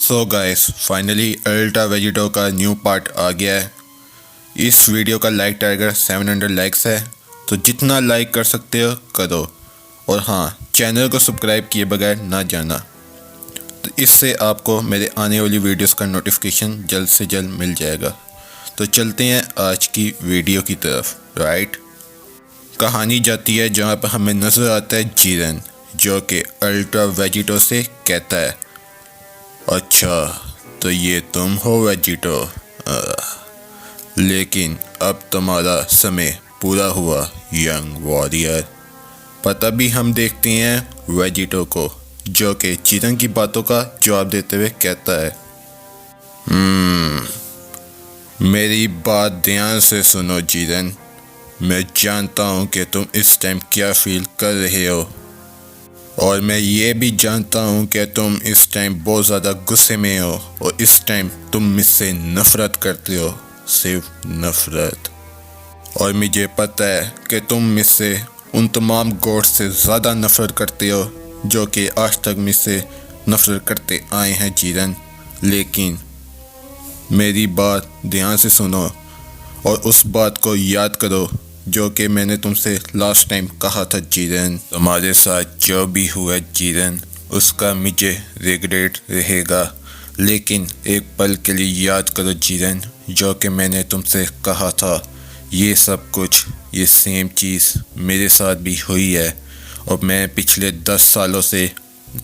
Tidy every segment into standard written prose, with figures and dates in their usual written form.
So guys finally ultra Vegito का new part आ गया है। इस वीडियो का लाइक टारगेट 700 लाइक्स है, तो जितना लाइक कर सकते हो करो। और हाँ, चैनल को सब्सक्राइब किए बगैर ना जाना, तो इससे आपको मेरे आने वाली वीडियोस का नोटिफिकेशन जल्द से जल्द मिल जाएगा। तो चलते हैं आज की वीडियो की तरफ। राइट, कहानी जाती है जहाँ पर हमें नज़र आता है जीरन, जो कि अल्ट्रा वेजिटो से कहता है, अच्छा तो ये तुम हो वेजिटो, लेकिन अब तुम्हारा समय पूरा हुआ यंग वॉरियर। पर तभी हम देखते हैं वेजिटो को, जो कि जीरन की बातों का जवाब देते हुए कहता है, मेरी बात ध्यान से सुनो जीरन। मैं जानता हूँ कि तुम इस टाइम क्या फील कर रहे हो, और मैं ये भी जानता हूँ कि तुम इस टाइम बहुत ज़्यादा गुस्से में हो और इस टाइम तुम मुझसे नफ़रत करते हो, सिर्फ नफ़रत। और मुझे पता है कि तुम मुझसे उन तमाम गॉड से ज़्यादा नफ़रत करते हो जो कि आज तक मुझसे नफ़रत करते आए हैं जीरन। लेकिन मेरी बात ध्यान से सुनो और उस बात को याद करो जो कि मैंने तुमसे लास्ट टाइम कहा था जीरन। तुम्हारे साथ जो भी हुआ जीरन, उसका मुझे रिग्रेट रहेगा, लेकिन एक पल के लिए याद करो जीरन, जो कि मैंने तुमसे कहा था ये सब कुछ, ये सेम चीज़ मेरे साथ भी हुई है और मैं पिछले 10 सालों से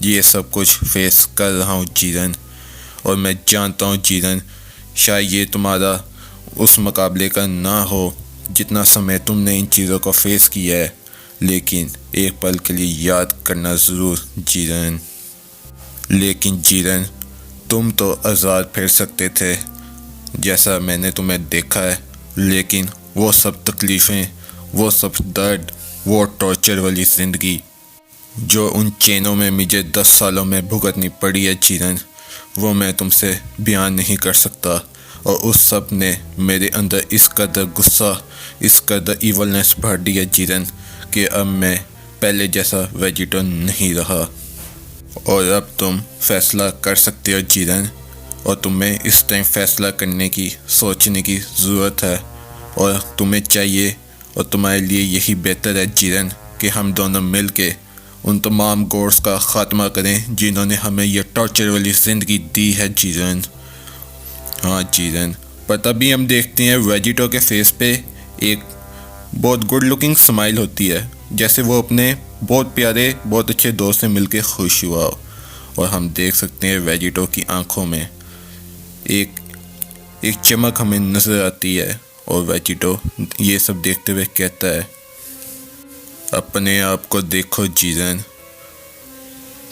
ये सब कुछ फेस कर रहा हूँ जीरन। और मैं जानता हूँ जीरन, शायद ये तुम्हारा उस मुकाबले का ना हो जितना समय तुमने इन चीज़ों को फेस किया है, लेकिन एक पल के लिए याद करना ज़रूर जीरन। लेकिन जीरन, तुम तो आज़ाद फिर सकते थे जैसा मैंने तुम्हें देखा है, लेकिन वो सब तकलीफ़ें, वो सब दर्द, वो टॉर्चर वाली ज़िंदगी जो उन चेनों में मुझे 10 सालों में भुगतनी पड़ी है जीरन, वो मैं तुमसे बयान नहीं कर सकता। और उस सब ने मेरे अंदर इस कदर गुस्सा, इस कदर ईवलनेस भर दी है जीरन कि अब मैं पहले जैसा वेजिटो नहीं रहा। और अब तुम फैसला कर सकते हो जीरन, और तुम्हें इस टाइम फैसला करने की, सोचने की ज़रूरत है। और तुम्हें चाहिए और तुम्हारे लिए यही बेहतर है जीरन कि हम दोनों मिल के उन तमाम गॉड्स का ख़ात्मा करें जिन्होंने हमें यह टॉर्चर वाली ज़िंदगी दी है जीरन। हाँ जीरन, पर तभी हम देखते हैं वेजिटो के फेस पे एक बहुत गुड लुकिंग स्माइल होती है, जैसे वो अपने बहुत प्यारे, बहुत अच्छे दोस्त से मिलके खुश हुआ हो। और हम देख सकते हैं वेजिटो की आंखों में एक चमक हमें नज़र आती है। और वेजिटो ये सब देखते हुए कहता है, अपने आप को देखो जीरन,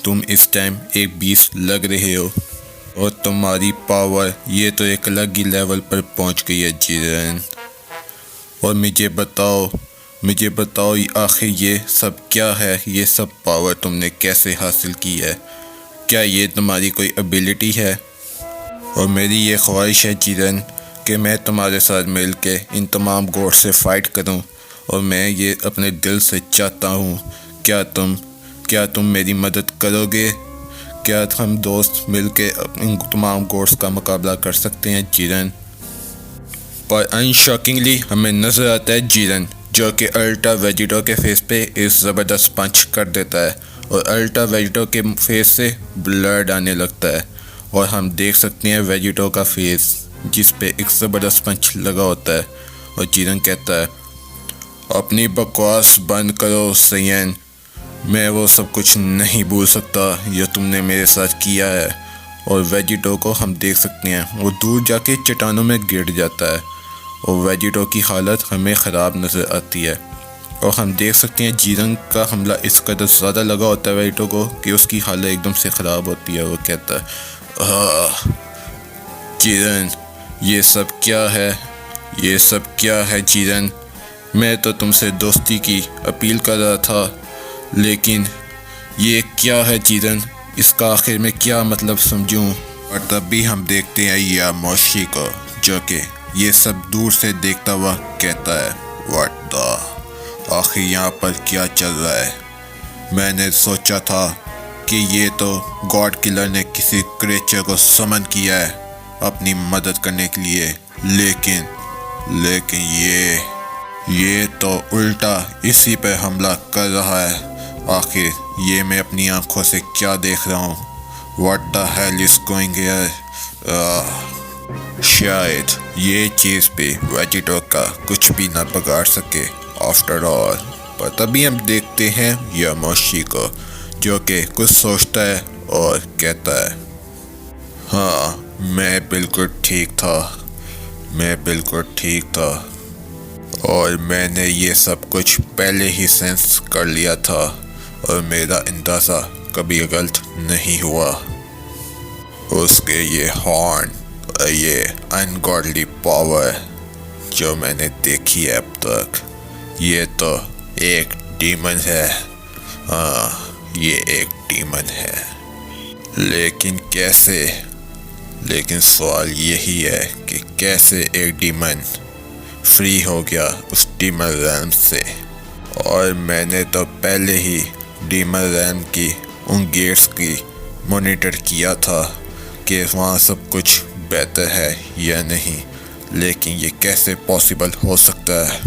तुम इस टाइम एक बीस्ट लग रहे हो और तुम्हारी पावर ये तो एक अलग ही लेवल पर पहुंच गई है जीरन। और मुझे बताओ आखिर ये सब क्या है, ये सब पावर तुमने कैसे हासिल की है? क्या ये तुम्हारी कोई एबिलिटी है? और मेरी ये ख्वाहिश है जीरन कि मैं तुम्हारे साथ मिल के इन तमाम गॉड से फ़ाइट करूं, और मैं ये अपने दिल से चाहता हूँ। क्या तुम मेरी मदद करोगे? क्या हम दोस्त मिलके इन तमाम गॉड्स का मुकाबला कर सकते हैं जीरन? पर अनशॉकिंगली हमें नज़र आता है जीरन, जो कि अल्ट्रा वेजिटो के फेस पे एक ज़बरदस्त पंच कर देता है और अल्ट्रा वेजिटो के फेस से ब्लड आने लगता है। और हम देख सकते हैं वेजिटो का फेस जिस पे एक ज़बरदस्त पंच लगा होता है। और जीरन कहता है, अपनी बकवास बंद करो सैयन, मैं वो सब कुछ नहीं भूल सकता जो तुमने मेरे साथ किया है। और वेजिटो को हम देख सकते हैं वो दूर जाके चट्टानों में गिर जाता है और वेजिटो की हालत हमें ख़राब नज़र आती है। और हम देख सकते हैं जीरन का हमला इस कदर ज़्यादा लगा होता है वेजिटो को कि उसकी हालत एकदम से ख़राब होती है। वो कहता है, जीरन ये सब क्या है, ये सब क्या है जीरन? मैं तो तुमसे दोस्ती की अपील कर रहा था, लेकिन ये क्या है जीरन? इसका आखिर में क्या मतलब समझूं? और तब भी हम देखते हैं यामोशी को, जो कि ये सब दूर से देखता हुआ कहता है, व्हाट द, आखिर यहाँ पर क्या चल रहा है? मैंने सोचा था कि ये तो गॉड किलर ने किसी क्रिएचर को समन किया है अपनी मदद करने के लिए, लेकिन ये तो उल्टा इसी पे हमला कर रहा है। आखिर ये मैं अपनी आंखों से क्या देख रहा हूँ? What the hell is going here? शायद ये चीज़ भी वेजिटो का कुछ भी ना बिगाड़ सके आफ्टर ऑल। पर तभी हम देखते हैं यामाशी को, जो कि कुछ सोचता है और कहता है, हाँ मैं बिल्कुल ठीक था और मैंने ये सब कुछ पहले ही सेंस कर लिया था और मेरा अंदाज़ा कभी गलत नहीं हुआ। उसके ये हॉर्न, ये अनगॉडली पावर जो मैंने देखी है अब तक, ये तो एक डीमन है। हाँ, ये एक डीमन है, लेकिन कैसे? लेकिन सवाल यही है कि कैसे एक डीमन फ्री हो गया उस डीमन रैम से। और मैंने तो पहले ही डीमन रैम की उन गेट्स की मॉनिटर किया था कि वहाँ सब कुछ बेहतर है या नहीं, लेकिन ये कैसे पॉसिबल हो सकता है?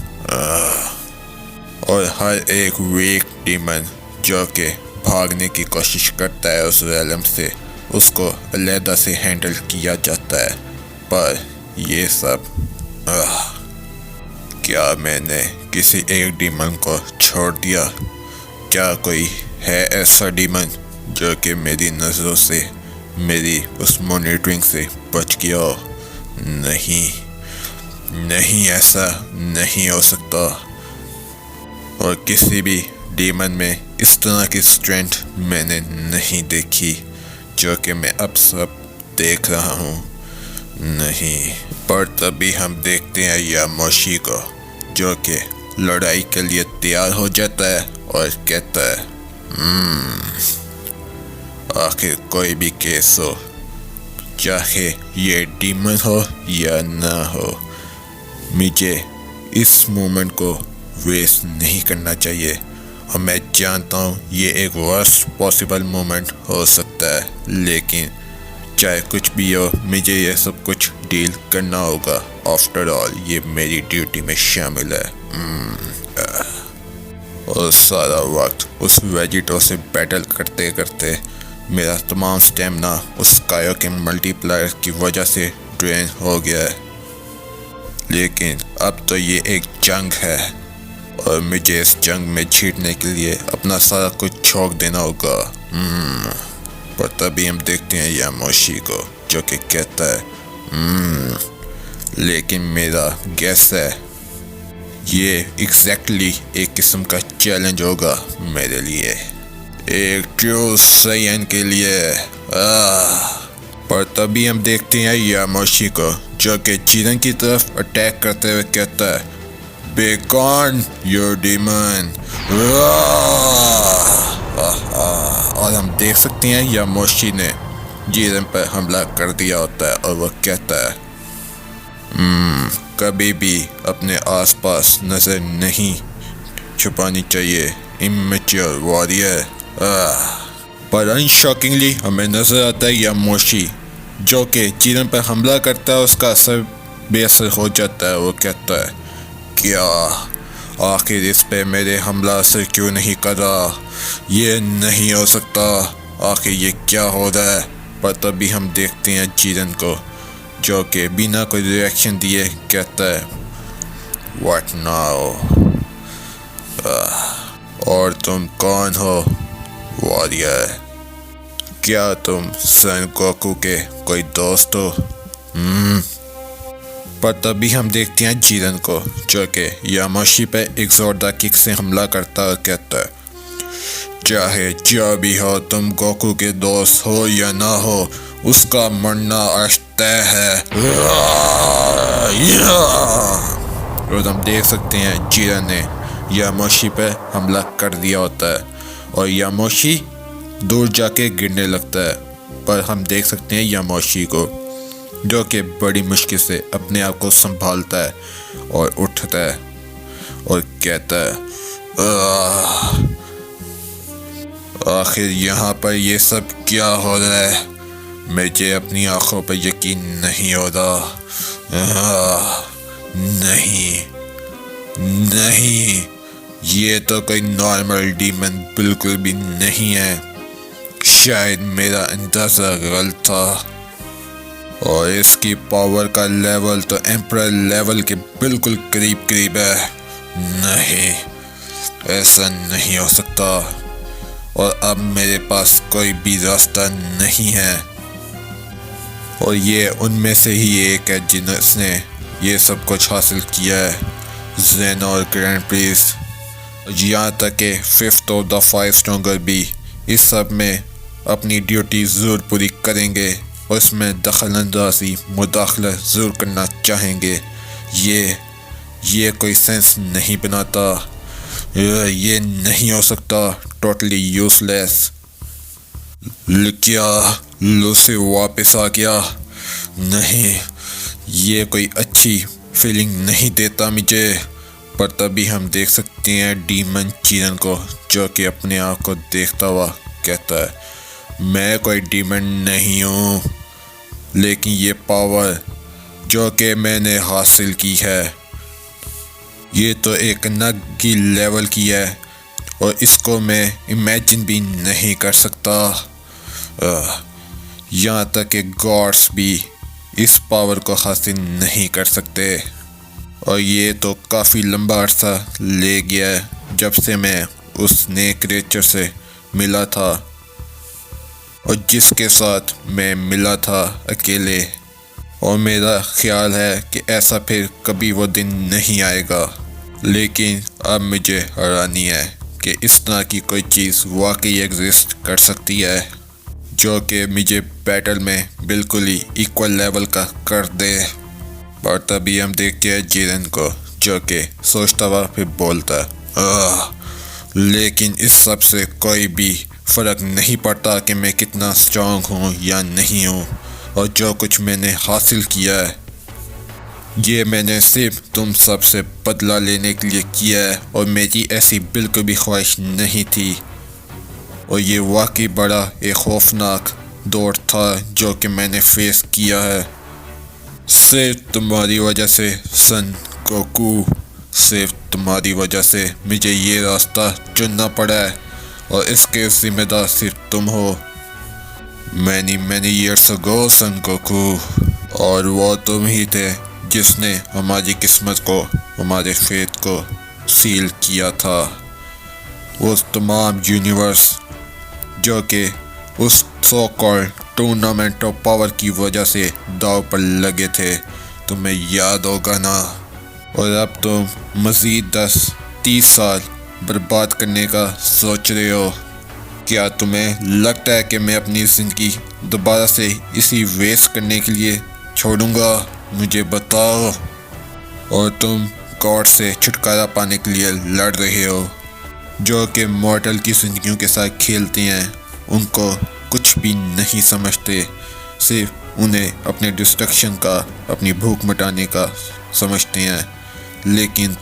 और हर एक वीक डीमन जो कि भागने की कोशिश करता है उस रैलम से, उसको अलहदा से हैंडल किया जाता है। पर ये सब क्या मैंने किसी एक डीमन को छोड़ दिया? क्या कोई है ऐसा डीमन जो कि मेरी नज़रों से, मेरी उस मॉनिटरिंग से बच गया हो? नहीं, ऐसा नहीं हो सकता। और किसी भी डीमन में इस तरह की स्ट्रेंथ मैंने नहीं देखी जो कि मैं अब सब देख रहा हूँ। नहीं। पर तभी हम देखते हैं यामाशी को, जो कि लड़ाई के लिए तैयार हो जाता है और कहता है, आखिर कोई भी केस हो, चाहे ये डीमन हो या ना हो, मुझे इस मोमेंट को वेस्ट नहीं करना चाहिए। और मैं जानता हूँ ये एक वर्स्ट पॉसिबल मोमेंट हो सकता है, लेकिन चाहे कुछ भी हो, मुझे ये सब कुछ डील करना होगा। आफ्टर ऑल ये मेरी ड्यूटी में शामिल है। और सारा वक्त उस वेजिटो से बैटल करते करते मेरा तमाम स्टेमिना उस कायोकिन मल्टीप्लायर की वजह से ड्रेन हो गया है। लेकिन अब तो ये एक जंग है और मुझे इस जंग में जीतने के लिए अपना सारा कुछ छोड़ देना होगा। पर तभी हम देखते हैं यामाशी को, जो कि कहता है, लेकिन मेरा गैस है ये एग्जैक्टली एक किस्म का चैलेंज होगा मेरे लिए, एक ट्रू साइयन के लिए। पर तभी हम देखते हैं यामाशी को, जो कि जीरन की तरफ अटैक करते हुए कहता है, Be gone, your demon। और हम देख सकते हैं यामाशी ने जीरन पर हमला कर दिया होता है और वह कहता है, कभी भी अपने आसपास नजर नहीं छुपानी चाहिए इमेच्योर वॉरियर। पर अनशॉकिंगली हमें नजर आता है यामाशी, जो कि जीरन पर हमला करता है, उसका असर बेअसर हो जाता है। वो कहता है, क्या आखिर इस पे मेरे हमला असर क्यों नहीं कर रहा? ये नहीं हो सकता, आखिर ये क्या हो रहा है? पर तभी हम देखते हैं जीरन को, जो कि बिना कोई रिएक्शन दिए कहता है, व्हाट नाउ? और तुम कौन हो वॉरियर? क्या तुम सन गोकू के कोई दोस्त हो? पर तभी हम देखते हैं जीरन को, जो कि यामाशी पे एक जोरदार किक से हमला करता और कहता है, चाहे जो भी हो, तुम गोकू के दोस्त हो या ना हो, उसका मरना आज तय है। और हम देख सकते हैं जीरन ने यामाशी पे हमला कर दिया होता है और यामाशी दूर जाके गिरने लगता है। पर हम देख सकते हैं यामाशी को, जो कि बड़ी मुश्किल से अपने आप को संभालता है और उठता है और कहता है, आखिर यहाँ पर ये सब क्या हो रहा है? मुझे अपनी आंखों पर यकीन नहीं हो रहा। नहीं नहीं, ये तो कोई नॉर्मल डीमन बिल्कुल भी नहीं है। शायद मेरा अंदाजा गलत था और इसकी पावर का लेवल तो एम्परर लेवल के बिल्कुल करीब करीब है। नहीं, ऐसा नहीं हो सकता और अब मेरे पास कोई भी रास्ता नहीं है। और ये उनमें से ही एक है जिसने ये सब कुछ हासिल किया है, ज़ेन और ग्रैंड प्रीस्ट। यहाँ तक कि fifth of the five stronger भी इस सब में अपनी ड्यूटी ज़रूर पूरी करेंगे और इसमें दखल अंदाजी मुदाखला ज़रूर करना चाहेंगे। ये कोई सेंस नहीं बनाता। ये नहीं हो सकता। Totally useless. क्या लूसी वापस आ गया? नहीं, ये कोई अच्छी फीलिंग नहीं देता मुझे। पर तभी हम देख सकते हैं डीमन चीरन को, जो कि अपने आप को देखता हुआ कहता है, मैं कोई डीमन नहीं हूँ, लेकिन ये पावर जो कि मैंने हासिल की है ये तो एक नग की लेवल की है और इसको मैं इमेजिन भी नहीं कर सकता। यहाँ तक कि गॉड्स भी इस पावर को हासिल नहीं कर सकते। और ये तो काफ़ी लंबा अर्सा ले गया है जब से मैं उस नए क्रिएचर से मिला था और जिसके साथ मैं मिला था अकेले। और मेरा ख्याल है कि ऐसा फिर कभी वो दिन नहीं आएगा। लेकिन अब मुझे हैरानी है कि इस तरह की कोई चीज़ वाकई एग्जिस्ट कर सकती है जो कि मुझे बैटल में बिल्कुल ही इक्वल लेवल का कर दे। और तभी हम देखते हैं जीरन को, जो कि सोचता हुआ फिर बोलता है, लेकिन इस सब से कोई भी फ़र्क नहीं पड़ता कि मैं कितना स्ट्रांग हूँ या नहीं हूँ। और जो कुछ मैंने हासिल किया है ये मैंने सिर्फ तुम सब से बदला लेने के लिए किया है और मेरी ऐसी बिल्कुल भी ख्वाहिश नहीं थी। और ये वाकई बड़ा एक खौफनाक दौर था जो कि मैंने फेस किया है। सिर्फ तुम्हारी वजह से सन गोकू, सिर्फ तुम्हारी वजह से मुझे ये रास्ता चुनना पड़ा है और इसके जिम्मेदार सिर्फ तुम हो। मैनी ईयर्स अगो सन गोकू, और वो तुम ही थे जिसने हमारी किस्मत को, हमारे फेथ को सील किया था। उस तमाम यूनिवर्स जो कि उस so called tournament of power की वजह से दाव पर लगे थे, तुम्हें याद होगा ना। और अब तुम मज़ीद 10-30 साल बर्बाद करने का सोच रहे हो। क्या तुम्हें लगता है कि मैं अपनी ज़िंदगी दोबारा से इसी वेस्ट करने के लिए छोड़ूंगा? मुझे बताओ। और तुम गॉड से छुटकारा पाने के लिए लड़ रहे हो, जो कि मॉर्टल की ज़िंदगियों के साथ खेलते हैं, उनको कुछ भी नहीं समझते, सिर्फ उन्हें अपने डिस्ट्रक्शन का, अपनी भूख मिटाने का समझते हैं। लेकिन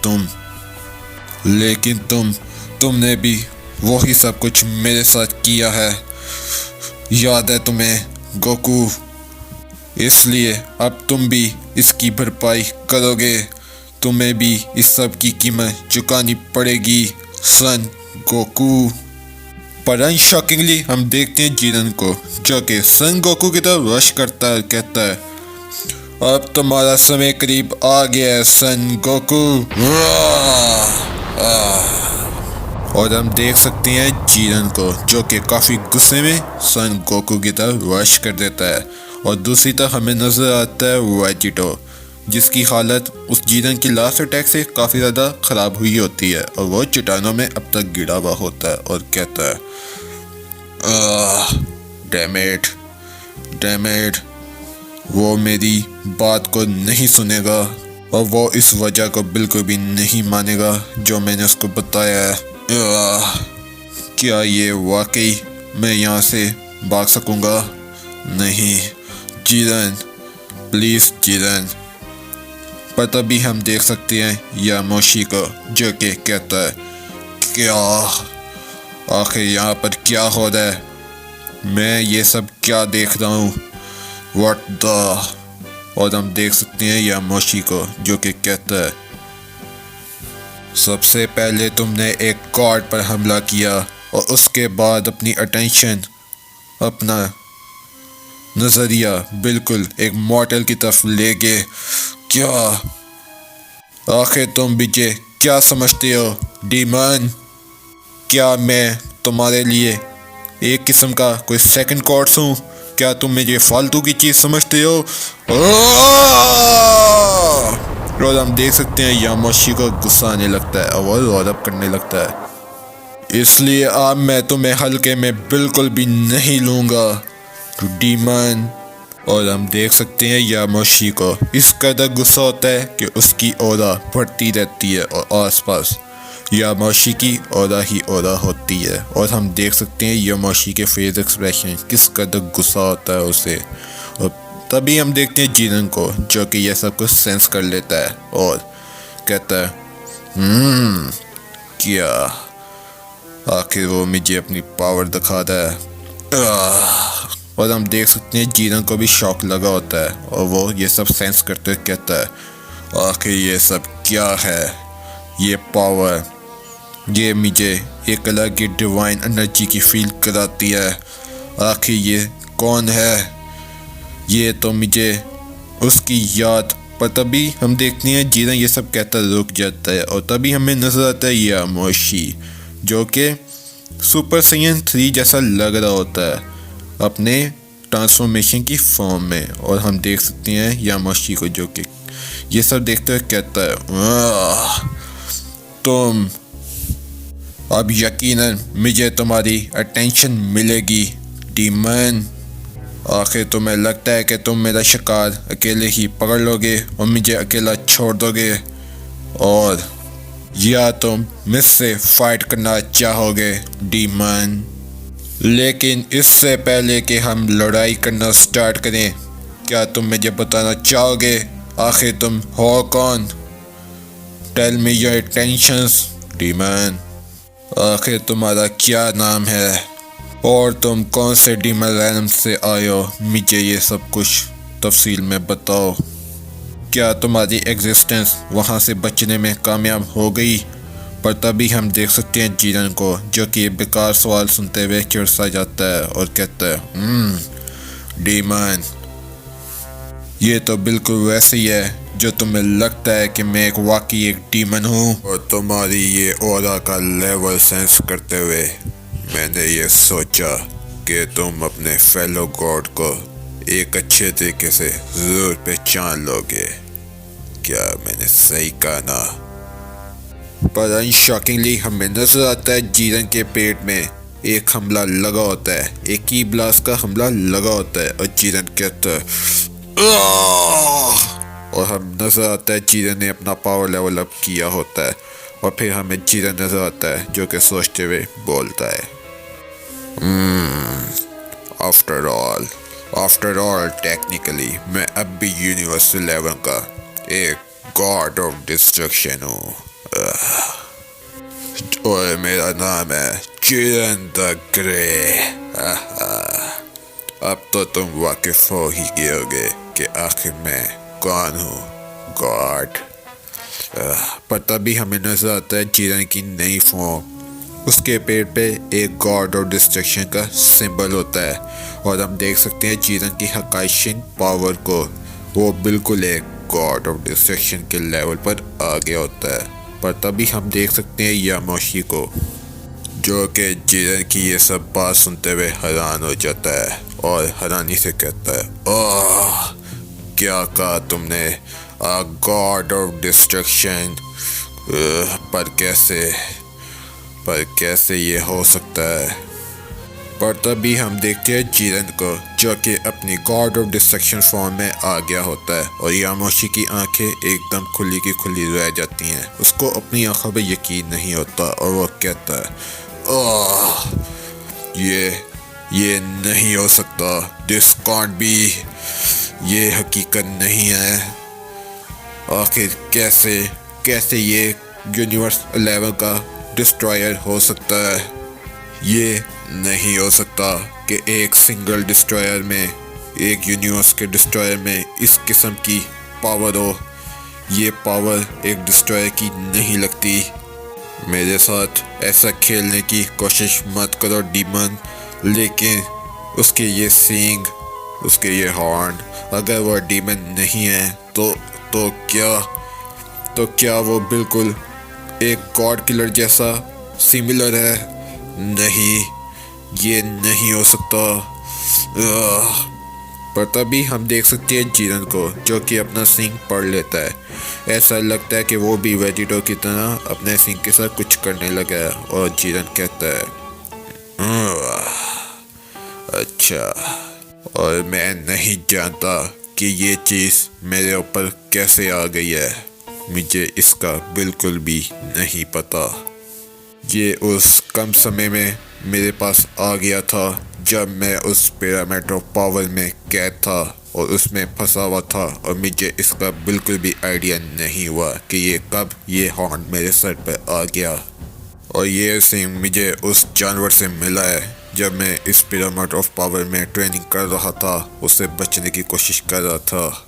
तुमने भी वही सब कुछ मेरे साथ किया है, याद है तुम्हें गोकू? इसलिए अब तुम भी इसकी भरपाई करोगे। तुम्हें भी इस सब की कीमत चुकानी पड़ेगी सन गोकू। पर अनशॉकिंगली हम देखते हैं जीरन को, जो कि सन गोकू की तरफ रश करता है, कहता है, अब तुम्हारा समय करीब आ गया है सन गोकू। और हम देख सकते हैं जीरन को, जो कि काफ़ी गुस्से में सन गोकू की तरफ रश कर देता है। और दूसरी तरफ हमें नज़र आता है वेजिटो, जिसकी हालत उस जीरन की लास्ट अटैक से काफ़ी ज़्यादा ख़राब हुई होती है और वो चट्टानों में अब तक गिरा हुआ होता है और कहता है, डैम इट, वो मेरी बात को नहीं सुनेगा और वो इस वजह को बिल्कुल भी नहीं मानेगा जो मैंने उसको बताया है। क्या ये वाकई मैं यहाँ से भाग सकूँगा? नहीं जीरन, प्लीज़ जीरन। पर तभी हम देख सकते हैं यामोशी को, जो कि कहता है, क्या आखिर यहाँ पर क्या हो रहा है? मैं ये सब क्या देख रहा हूँ? What the. और हम देख सकते हैं यामाशी को, जो कि कहता है, सबसे पहले तुमने एक गॉड पर हमला किया और उसके बाद अपनी अटेंशन, अपना नज़रिया बिल्कुल एक मॉडल की तरफ ले गए। क्या आखिर तुम मुझे क्या समझते हो डीमन? क्या मैं तुम्हारे लिए एक किस्म का कोई सेकंड कोर्स हूँ? क्या तुम मुझे फालतू की चीज़ समझते हो? और हम देख सकते हैं यामाशी को गुस्सा आने लगता है और वो रोअब करने लगता है। इसलिए अब मैं तुम्हें हल्के में बिल्कुल भी नहीं लूँगा डीमन। और हम देख सकते हैं यामाशी को इस कदर गुस्सा होता है कि उसकी ऑरा बढ़ती रहती है और आसपास यामाशी की ऑरा ही ऑरा होती है। और हम देख सकते हैं यामाशी के फेस एक्सप्रेशन किस कदर गुस्सा होता है उसे। और तभी हम देखते हैं जीरन को, जो कि यह सब कुछ सेंस कर लेता है और कहता है, क्या आखिर वो मुझे अपनी पावर दिखा रहा है। और हम देख सकते हैं जीरन को भी शौक लगा होता है और वो ये सब सेंस करते हुए कहता है, आखिर ये सब क्या है? ये पावर, ये मुझे एक अलग की डिवाइन एनर्जी की फील कराती है। आखिर ये कौन है? ये तो मुझे उसकी याद। पर तभी हम देखते हैं जीरन ये सब कहता रुक जाता है और तभी हमें नजर आता है यामाशी, जो कि सुपर साइयन 3 जैसा लग रहा होता है अपने ट्रांसफॉर्मेशन की फॉर्म में। और हम देख सकते हैं यामाशी को, जो कि ये सब देखते हुए कहता है, तुम अब यकीनन मुझे तुम्हारी अटेंशन मिलेगी डीमन। आखिर तुम्हें लगता है कि तुम मेरा शिकार अकेले ही पकड़ लोगे और मुझे अकेला छोड़ दोगे, और या तुम मुझसे फाइट करना चाहोगे डीमन। लेकिन इससे पहले कि हम लड़ाई करना स्टार्ट करें, क्या तुम मुझे बताना चाहोगे आखिर तुम हो कौन? Tell me your intentions demon. आखिर तुम्हारा क्या नाम है और तुम कौन से डीमन रैनम से आए हो? मुझे ये सब कुछ तफसील में बताओ। क्या तुम्हारी एग्जिस्टेंस वहाँ से बचने में कामयाब हो गई? पर तभी हम देख सकते हैं जीरन को, जो कि बेकार सवाल सुनते हुए चिड़सा जाता है और कहता है, डीमन, ये तो बिल्कुल वैसे ही है जो तुम्हें लगता है कि मैं वाकई एक डीमन हूँ। और तुम्हारी ये ऑरा का लेवल सेंस करते हुए मैंने ये सोचा कि तुम अपने फेलो गॉड को एक अच्छे तरीके से जरूर पहचान लोगे। क्या मैंने सही कहा ना? पर अनशॉकिंगली हमें नजर आता है जीरन के पेट में एक हमला लगा होता है, एक की ब्लास्ट का हमला लगा होता है और जीरन कहता है, और हम नजर आता है जीरन ने अपना पावर लेवल अप किया होता है। और फिर हमें जीरन नजर आता है जो कि सोचते हुए बोलता है, आफ्टर ऑल टेक्निकली मैं अब भी यूनिवर्स 11 का एक गॉड ऑफ डिस्ट्रक्शन हूँ और मेरा नाम है जीरन द ग्रे। अब तो तुम वाकिफ हो ही गए होगे कि आखिर मैं कौन हूँ, गॉड। पर तभी हमें नजर आता है जीरन की नई फॉर्म। उसके पेट पे एक गॉड ऑफ डिस्ट्रक्शन का सिंबल होता है और हम देख सकते हैं जीरन की हकाइशिन पावर को, वो बिल्कुल एक गॉड ऑफ डिस्ट्रक्शन के लेवल पर आ गया होता है। पर तभी हम देख सकते हैं यामाशी को, जो कि जीरन की ये सब बात सुनते हुए हैरान हो जाता है और हैरानी से कहता है, ओह, क्या कहा तुमने? अ गॉड ऑफ डिस्ट्रक्शन? पर कैसे ये हो सकता है? पर तभी हम देखते हैं जीरन को, जो कि अपनी गॉड ऑफ डिस्ट्रक्शन फॉर्म में आ गया होता है और यामाशी की आंखें एकदम खुली की खुली रह जाती हैं। उसको अपनी आंखों पे यकीन नहीं होता और वो कहता है, ओह, ये नहीं हो सकता, दिस कांट बी, ये हकीकत नहीं है। आखिर कैसे ये यूनिवर्स 11 का डिस्ट्रॉयर हो सकता है? ये नहीं हो सकता कि एक सिंगल डिस्ट्रॉयर में, एक यूनिवर्स के डिस्ट्रॉयर में इस किस्म की पावर हो। ये पावर एक डिस्ट्रॉयर की नहीं लगती। मेरे साथ ऐसा खेलने की कोशिश मत करो डीमन। लेकिन उसके ये सींग, उसके ये हॉर्न, अगर वो डीमन नहीं है तो क्या वो बिल्कुल एक गॉड किलर जैसा सिमिलर है? नहीं, ये नहीं हो सकता। पर तभी हम देख सकते हैं जीरन को, जो कि अपना सिंग पढ़ लेता है। ऐसा लगता है कि वो भी वेजिटो की तरह अपने सिंग के साथ कुछ करने लगा है। और जीरन कहता है, अच्छा, और मैं नहीं जानता कि ये चीज़ मेरे ऊपर कैसे आ गई है। मुझे इसका बिल्कुल भी नहीं पता। ये उस कम समय में मेरे पास आ गया था जब मैं उस पिरामिड ऑफ पावर में कैद था और उसमें फंसा हुआ था, और मुझे इसका बिल्कुल भी आइडिया नहीं हुआ कि ये कब ये हॉर्न मेरे सर पर आ गया। और ये सिंग मुझे उस जानवर से मिला है जब मैं इस पिरामिड ऑफ पावर में ट्रेनिंग कर रहा था, उससे बचने की कोशिश कर रहा था।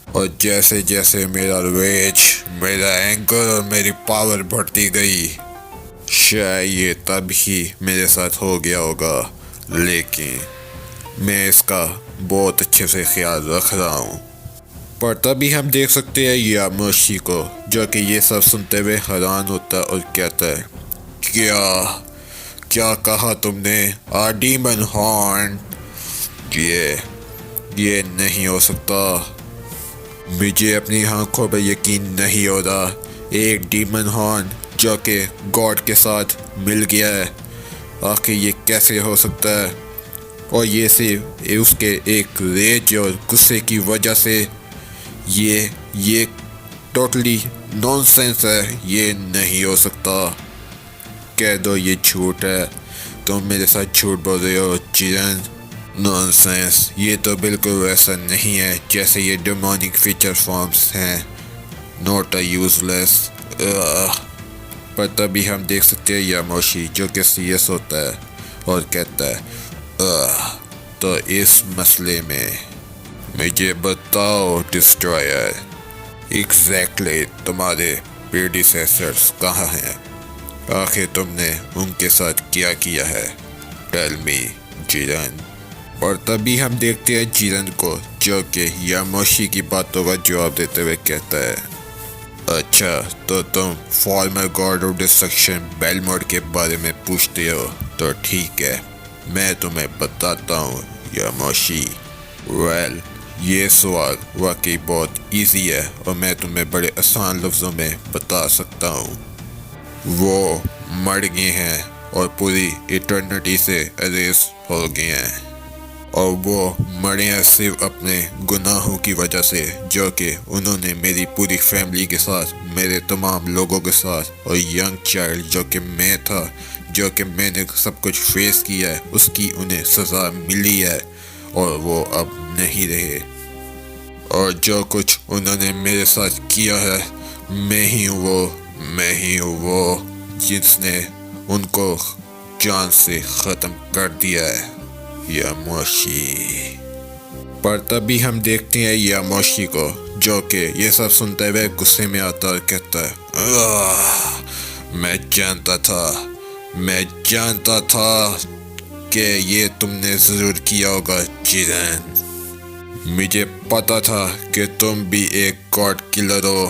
और जैसे जैसे मेरा रेज, मेरा एंगर और मेरी पावर बढ़ती गई, शायद ये तब ही मेरे साथ हो गया होगा। लेकिन मैं इसका बहुत अच्छे से ख्याल रख रहा हूँ। पर तभी हम देख सकते हैं यामोशी को, जो कि ये सब सुनते हुए हैरान होता है और कहता है, क्या कहा तुमने? आ डीमन हॉर्न? ये नहीं हो सकता। मुझे अपनी आंखों पर यकीन नहीं हो रहा। एक डीमन हॉर्न जो कि गॉड के साथ मिल गया है, आखिर ये कैसे हो सकता है? और ये सिर्फ उसके एक रेज और गुस्से की वजह से। ये टोटली नॉनसेंस है। ये नहीं हो सकता। कह दो ये झूठ है। तुम मेरे साथ झूठ बोल रहे हो जीरन। नॉनसेंस। ये तो बिल्कुल वैसा नहीं है जैसे ये डेमोनिक फीचर फॉर्म्स हैं। Not a useless. पर तभी हम देख सकते हैं यामोशी, जो कि सीरियस होता है और कहता है, तो इस मसले में मुझे बताओ डिस्ट्रॉयर, एग्जैक्टली तुम्हारे प्रेडिसेसर्स कहाँ हैं? आखिर तुमने उनके साथ क्या किया है? Tell me Jiran. और तभी हम देखते हैं जीरन को, जो कि यामोशी की बातों का जवाब देते हुए कहता है, अच्छा, तो तुम farmer God of destruction Belmod के बारे में पूछते हो, तो ठीक है, मैं तुम्हें बताता हूँ यामोशी। वेल, ये सवाल वाकई बहुत इजी है और मैं तुम्हें बड़े आसान लफ्ज़ों में बता सकता हूँ। वो मर गए हैं और पूरी इटर्निटी से अरेज हो गए हैं, और वो मरे हैं सिर्फ अपने गुनाहों की वजह से, जो कि उन्होंने मेरी पूरी फैमिली के साथ, मेरे तमाम लोगों के साथ, और यंग चाइल्ड जो कि मैं था, जो कि मैंने सब कुछ फेस किया है, उसकी उन्हें सज़ा मिली है और वो अब नहीं रहे। और जो कुछ उन्होंने मेरे साथ किया है, मैं ही हूँ वो जिसने उनको जान से ख़त्म कर दिया है, यामोशी। पर तभी हम देखते हैं यामोशी को, जो कि ये सब सुनते हुए गुस्से में आता और कहता है, मैं जानता था कि ये तुमने ज़रूर किया होगा जीरन। मुझे पता था कि तुम भी एक गॉड किलर हो।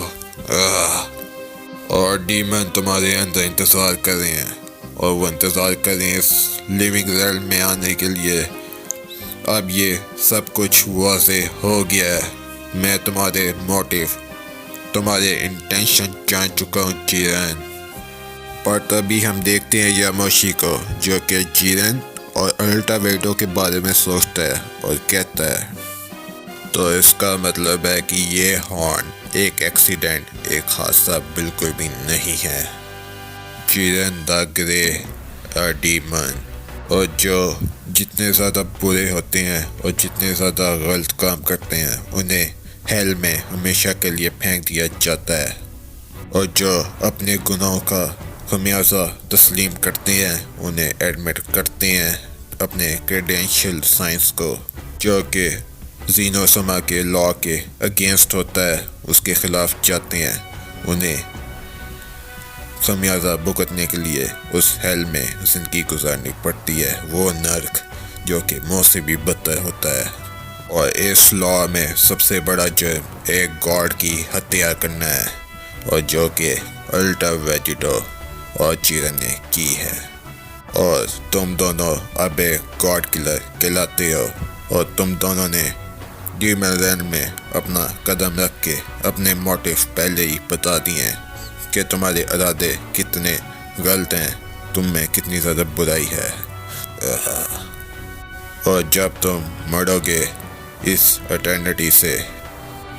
और डीमन तुम्हारे अंदर इंतज़ार कर रहे हैं, और वो इंतज़ार कर रहे हैं इस लिविंग रेल्म में आने के लिए। अब ये सब कुछ वाज़ेह हो गया है। मैं तुम्हारे मोटिव, तुम्हारे इंटेंशन जान चुका हूँ जीरन। पर तभी हम देखते हैं यामोशी को, जो कि जीरन और अल्टावेडो के बारे में सोचता है और कहता है, तो इसका मतलब है कि ये हॉर्न एक एक्सीडेंट, एक हादसा बिल्कुल भी नहीं है। जीरन द ग्रे डीमन, और जो जितने ज़्यादा बुरे होते हैं और जितने ज़्यादा गलत काम करते हैं, उन्हें हेल में हमेशा के लिए फेंक दिया जाता है। और जो अपने गुनाहों का खमियाजा तस्लीम करते हैं, उन्हें एडमिट करते हैं अपने क्रेडेंशियल साइंस को, जो कि जीनोसमा के लॉ के अगेंस्ट होता है, उसके खिलाफ जाते हैं। उन्हें खमियाजा भुगतने के लिए उस हेल में जिंदगी गुजारनी पड़ती है, वो नर्क जो कि मौत से भी बदतर होता है। और इस लॉ में सबसे बड़ा जुर्म एक गॉड की हत्या करना है, और जो कि अल्टा वेजिटो और चीरन ने की है। और तुम दोनों अब एक गॉड किलर कहलाते हो, और तुम दोनों ने डीमन रैन में अपना कदम रख के अपने मोटिव पहले ही बता दिए हैं कि तुम्हारे इरादे कितने गलत हैं, तुम में कितनी ज़्यादा बुराई है। और जब तुम मरोगे इस एटर्निटी से,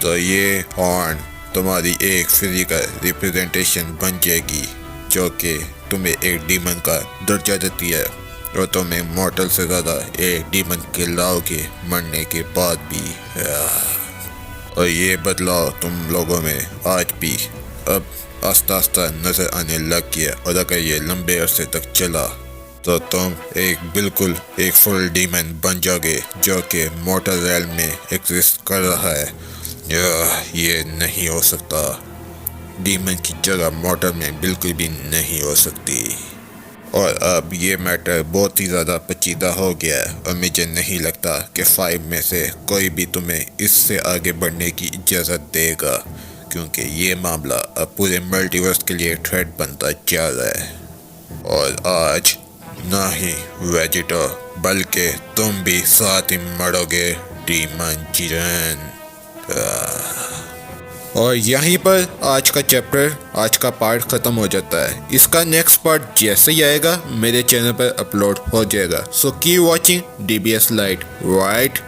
तो ये हॉर्न तुम्हारी एक फिजिकल रिप्रेजेंटेशन बन जाएगी, जो कि तुम्हें एक डीमन का दर्जा देती है, और तुम एक मॉर्टल से ज़्यादा एक डीमन कहलाओगे मरने के बाद भी। और ये बदलाव तुम लोगों में आज भी अब आस्ता आस्ता नज़र आने लग गया, और अगर ये लंबे अरसे तक चला तो तुम बिल्कुल एक फुल डीमन बन जाओगे, जो कि मॉर्टल रेल्म में एग्जिस्ट कर रहा है। ये नहीं हो सकता, डीमन की जगह मॉर्टल में बिल्कुल भी नहीं हो सकती। और अब ये मैटर बहुत ही ज़्यादा पेचीदा हो गया है, और मुझे नहीं लगता कि 5 में से कोई भी तुम्हें इससे आगे बढ़ने की इजाज़त देगा, क्योंकि ये मामला अब पूरे मल्टीवर्स के लिए थ्रेट बनता जा रहा है। और आज ना ही वेजिटो बल्कि तुम भी साथ ही मरोगे, डीमन चिरन। और यहीं पर आज का चैप्टर, आज का पार्ट ख़त्म हो जाता है। इसका नेक्स्ट पार्ट जैसे ही आएगा मेरे चैनल पर अपलोड हो जाएगा। So keep watching DBS light, right.